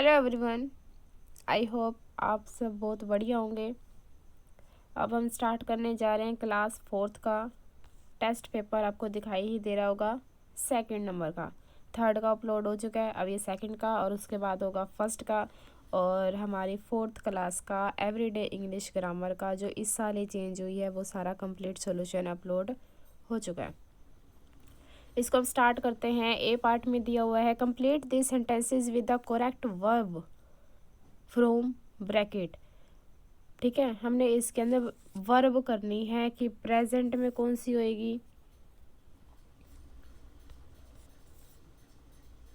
Hello everyone, I hope आप सब बहुत बढ़िया होंगे। अब हम स्टार्ट करने जा रहे हैं क्लास 4th का टेस्ट पेपर। आपको दिखाई ही दे रहा होगा, सेकंड नंबर का। थर्ड का अपलोड हो चुका है, अब ये सेकंड का और उसके बाद होगा फर्स्ट का। और हमारी 4th क्लास का एवरीडे इंग्लिश ग्रामर का जो इस साल ही चेंज हुई है वो सारा कंप्लीट सॉल्यूशन अपलोड हो चुका है। इसको अब स्टार्ट करते हैं। ए पार्ट में दिया हुआ है complete the sentences with the correct verb from bracket. ठीक है, हमने इसके अंदर वर्ब करनी है कि प्रेजेंट में कौन सी होएगी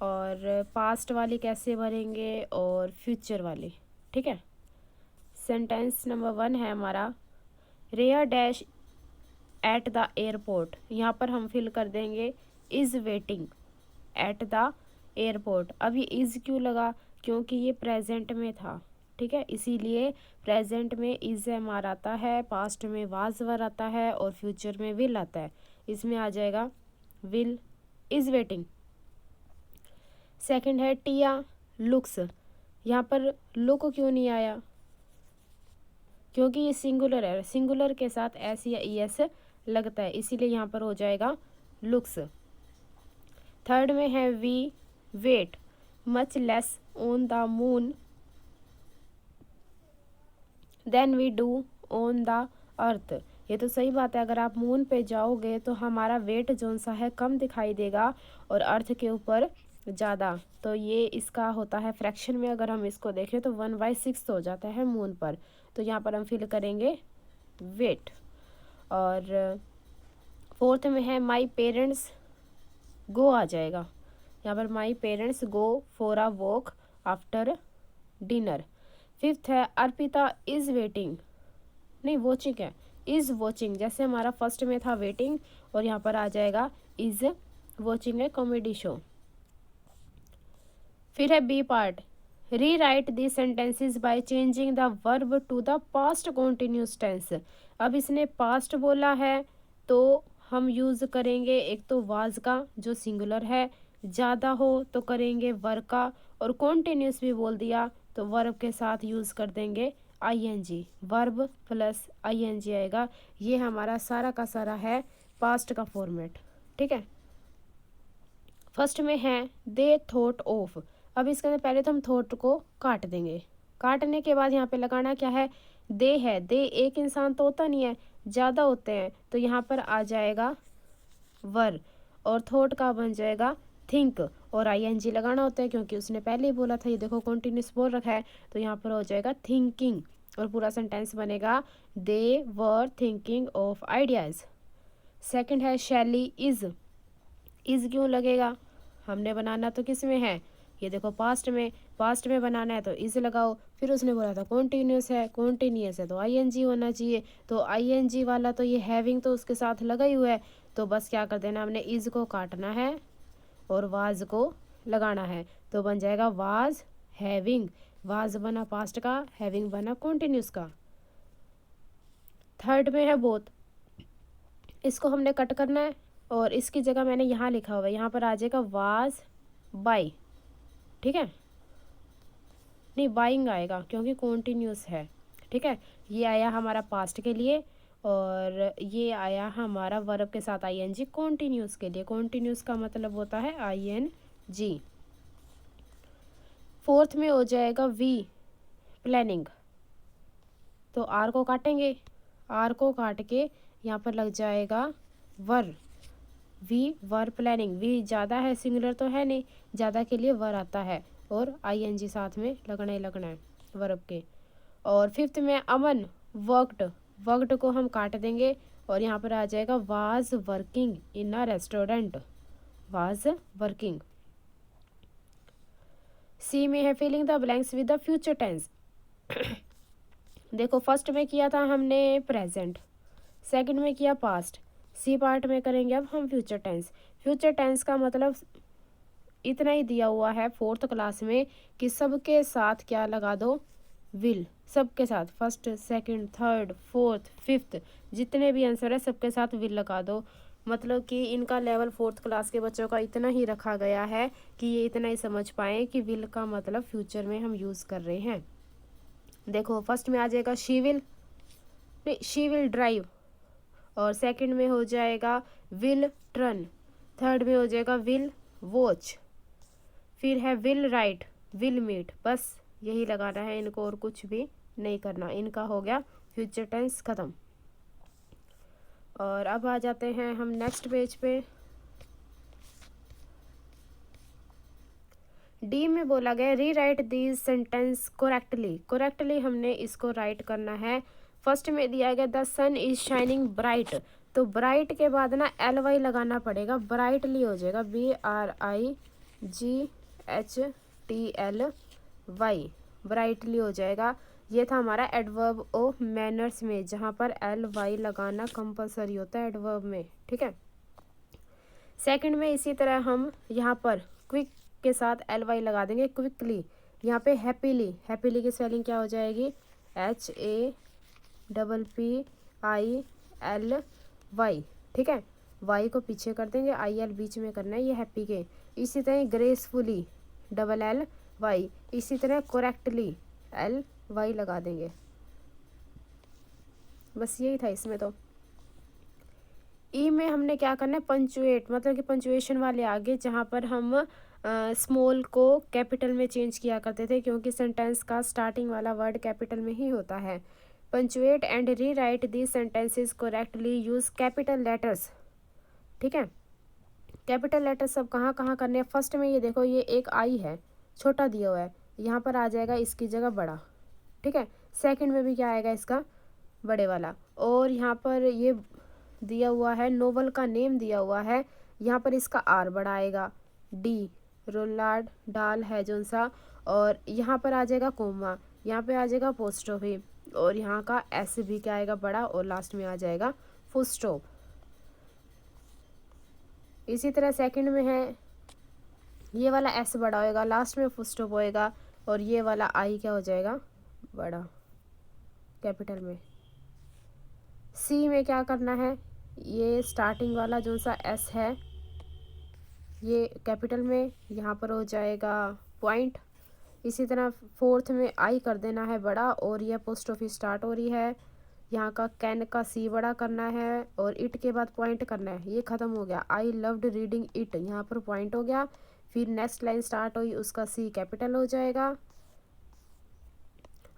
और पास्ट वाली कैसे भरेंगे और फ्यूचर वाली। ठीक है, सेंटेंस नंबर 1 है हमारा, रेया डैश एट द एयरपोर्ट। यहाँ पर हम फिल कर देंगे is waiting at the airport. अब ये इज़ क्यों लगा, क्योंकि ये प्रेजेंट में था। ठीक है, इसीलिए प्रेजेंट में इज़ एम आर आता है, पास्ट में वाज वर आता है और फ्यूचर में विल आता है। इसमें आ जाएगा विल इज़ वेटिंग। सेकंड है टिया लुक्स। यहाँ पर लुक क्यों नहीं आया, क्योंकि ये सिंगुलर है, सिंगुलर के साथ एस या ई एस लगता है, इसीलिए यहाँ पर हो जाएगा लुक्स। थर्ड में है we weigh much less on the moon than we do on the earth. ये तो सही बात है, अगर आप मून पे जाओगे तो हमारा वेट जोन सा है कम दिखाई देगा और अर्थ के ऊपर ज़्यादा। तो ये इसका होता है फ्रैक्शन में, अगर हम इसको देखें तो 1/6 हो जाता है मून पर। तो यहाँ पर हम फिल करेंगे वेट। और फोर्थ में है माई पेरेंट्स गो आ जाएगा। यहाँ पर my parents go for a walk after dinner. Fifth है अर्पिता इज़ वेटिंग, नहीं वॉचिंग है, इज़ वॉचिंग। जैसे हमारा फर्स्ट में था वेटिंग और यहाँ पर आ जाएगा इज़ वॉचिंग है कॉमेडी शो। फिर है b part, rewrite the sentences by changing the verb to the past continuous tense. अब इसने पास्ट बोला है तो हम यूज़ करेंगे एक तो वाज का जो सिंगुलर है, ज़्यादा हो तो करेंगे वर का, और कॉन्टिन्यूस भी बोल दिया तो वर्ब के साथ यूज़ कर देंगे आईएनजी। वर्ब प्लस आईएनजी आएगा। ये हमारा सारा का सारा है पास्ट का फॉर्मेट। ठीक है, फर्स्ट में है दे थॉट ऑफ। अब इसके अंदर पहले तो हम थॉट को काट देंगे, काटने के बाद यहाँ पे लगाना क्या है, दे है। दे एक इंसान तो होता नहीं है, ज़्यादा होते हैं, तो यहाँ पर आ जाएगा वर और थॉट का बन जाएगा थिंक। और आईएनजी लगाना होता है क्योंकि उसने पहले ही बोला था, ये देखो कॉन्टिन्यूस बोल रखा है, तो यहाँ पर हो जाएगा थिंकिंग और पूरा सेंटेंस बनेगा they were thinking of ideas. Second है शैली इज़ क्यों लगेगा, हमने बनाना तो किस में है, ये देखो पास्ट में, पास्ट में बनाना है तो इज़ लगाओ। फिर उसने बोला था कॉन्टीन्यूस है, कॉन्टीन्यूस है तो आईएनजी होना चाहिए, तो आईएनजी वाला तो ये हैविंग तो उसके साथ लगा ही हुआ है, तो बस क्या कर देना, हमने इज़ को काटना है और वाज को लगाना है, तो बन जाएगा वाज हैविंग। वाज बना पास्ट का, हैविंग बना कॉन्टीन्यूस का। थर्ड में है बोथ, इसको हमने कट करना है और इसकी जगह मैंने यहाँ लिखा हुआ है, यहाँ पर आ जाएगा वाज बाई। ठीक है, नहीं बाइंग आएगा क्योंकि कॉन्टीन्यूस है। ठीक है, ये आया हमारा पास्ट के लिए और ये आया हमारा वर्ब के साथ आईएनजी कॉन्टीन्यूस के लिए। कॉन्टीन्यूस का मतलब होता है आईएनजी। फोर्थ में हो जाएगा वी प्लानिंग, तो आर को काटेंगे, आर को काट के यहाँ पर लग जाएगा वर, वी वर प्लानिंग। वी ज़्यादा है, सिंगुलर तो है नहीं, ज़्यादा के लिए वर आता है और आईएनजी साथ में लगना ही लगना है वर्ब के। और फिफ्थ में अमन वर्कड, वर्कड को हम काट देंगे और यहाँ पर आ जाएगा was working in a restaurant, was working. C में है filling the blanks with the future tense. देखो फर्स्ट में किया था हमने प्रेजेंट, सेकंड में किया पास्ट, सी पार्ट में करेंगे अब हम फ्यूचर टेंस। फ्यूचर टेंस का मतलब इतना ही दिया हुआ है 4th क्लास में कि सबके साथ क्या लगा दो, विल। सबके साथ first second third fourth fifth जितने भी आंसर है सबके साथ विल लगा दो। मतलब कि इनका लेवल 4th क्लास के बच्चों का इतना ही रखा गया है कि ये इतना ही समझ पाएँ कि विल का मतलब फ्यूचर में हम यूज़ कर रहे हैं। देखो फर्स्ट में आ जाएगा शी विल ड्राइव, और सेकंड में हो जाएगा विल टर्न, थर्ड में हो जाएगा विल वॉच, फिर है विल राइट, विल मीट। बस यही लगाना है इनको और कुछ भी नहीं करना। इनका हो गया फ्यूचर टेंस ख़त्म। और अब आ जाते हैं हम नेक्स्ट पेज पे। डी में बोला गया री राइट दिस सेंटेंस कोरेक्टली हमने इसको राइट करना है। फर्स्ट में दिया गया the sun is shining bright, तो ब्राइट के बाद ना LY लगाना पड़ेगा, ब्राइटली हो जाएगा BRIGHTLY, ब्राइटली हो जाएगा। ये था हमारा एडवर्ब ऑफ मैनर्स में, जहाँ पर LY लगाना कंपलसरी होता है एडवर्ब में, ठीक है। सेकंड में इसी तरह हम यहाँ पर क्विक के साथ LY लगा देंगे, क्विकली। यहाँ पे हैप्पीली की स्पेलिंग क्या हो जाएगी, HAPPILY, ठीक है। Y को पीछे कर देंगे, IL बीच में करना है, ये हैप्पी के। इसी तरह ग्रेसफुली LLY, इसी तरह करेक्टली LY लगा देंगे। बस यही था इसमें। तो ई में हमने क्या करना है, पंचुएट, मतलब कि पंचुएशन वाले आगे, जहाँ पर हम स्मॉल को कैपिटल में चेंज किया करते थे, क्योंकि सेंटेंस का स्टार्टिंग वाला वर्ड कैपिटल में ही होता है। Punctuate and re right these sentences correctly, use capital letters, ठीक है। कैपिटल लेटर्स सब कहाँ कहाँ करने हैं, फर्स्ट में ये देखो, ये एक आई है, छोटा दिया हुआ है, यहाँ पर आ जाएगा इसकी जगह बड़ा, ठीक है। सेकंड में भी क्या आएगा, इसका बड़े वाला। और यहाँ पर ये दिया हुआ है, नोवेल का नेम दिया हुआ है, यहाँ पर इसका R बड़ा आएगा, D रोलार्ड डाल है जो सा, और यहाँ पर आ जाएगा कोमा, यहाँ पे आ जाएगा पोस्टोफी, और यहाँ का S भी क्या आएगा, बड़ा, और लास्ट में आ जाएगा फुल स्टॉप। इसी तरह सेकंड में है, ये वाला S बड़ा होएगा, लास्ट में फुल स्टॉप होएगा, और ये वाला I क्या हो जाएगा, बड़ा, कैपिटल में। C में क्या करना है, ये स्टार्टिंग वाला जो सा S है, ये कैपिटल में, यहाँ पर हो जाएगा पॉइंट। इसी तरह फोर्थ में I कर देना है बड़ा, और ये अपोस्ट्रोफी स्टार्ट हो रही है, यहाँ का कैन का C बड़ा करना है, और इट के बाद पॉइंट करना है, ये ख़त्म हो गया। आई लव्ड रीडिंग इट, यहाँ पर पॉइंट हो गया। फिर नेक्स्ट लाइन स्टार्ट हुई, उसका C कैपिटल हो जाएगा,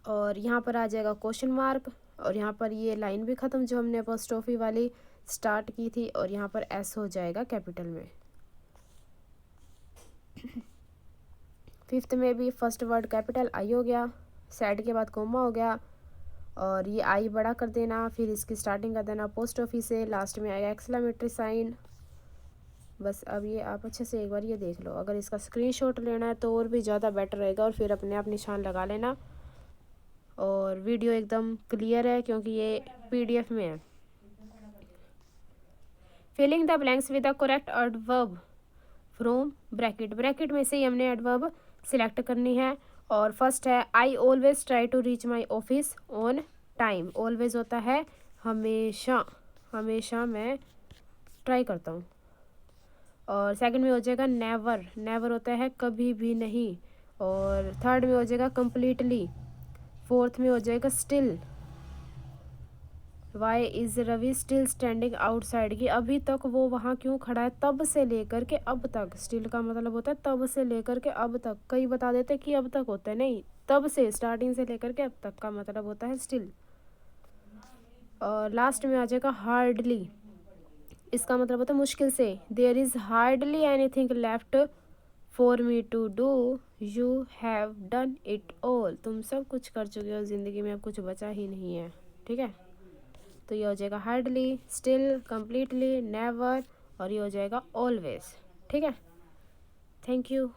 और यहाँ पर आ जाएगा क्वेश्चन मार्क, और यहाँ पर ये लाइन भी ख़त्म जो हमने अपोस्ट्रोफी वाली स्टार्ट की थी, और यहाँ पर S हो जाएगा कैपिटल में। फिफ्थ में भी फर्स्ट वर्ड कैपिटल I हो गया, सैड के बाद कोमा हो गया, और ये I बड़ा कर देना, फिर इसकी स्टार्टिंग कर देना पोस्टोफी से, लास्ट में आएगा एक्सक्लेमेटरी साइन। बस अब ये आप अच्छे से एक बार ये देख लो, अगर इसका स्क्रीनशॉट लेना है तो और भी ज़्यादा बेटर रहेगा, और फिर अपने आप निशान लगा लेना। और वीडियो एकदम क्लियर है क्योंकि ये PDF में है। Filling the blanks with the correct adverb from bracket में से ही हमने एडवर्ब सिलेक्ट करनी है। और फर्स्ट है I always try to reach my office on time, always होता है हमेशा मैं ट्राई करता हूँ। और सेकंड में हो जाएगा नेवर होता है कभी भी नहीं। और थर्ड में हो जाएगा कम्प्लीटली। फोर्थ में हो जाएगा still, why is Ravi still standing outside, की अभी तक वो वहाँ क्यों खड़ा है, तब से लेकर के अब तक। स्टिल का मतलब होता है तब से लेकर के अब तक, कई बता देते कि अब तक होता है, नहीं, तब से, स्टार्टिंग से लेकर के अब तक का मतलब होता है स्टिल। और लास्ट में आ जाएगा हार्डली, इसका मतलब होता है मुश्किल से। There is hardly anything left for me to do, you have done it all, तुम सब कुछ कर चुके हो ज़िंदगी में, अब कुछ बचा ही नहीं है, ठीक है। तो ये हो जाएगा हार्डली, स्टिल, कम्प्लीटली, नेवर, और ये हो जाएगा ऑलवेज, ठीक है। Thank you.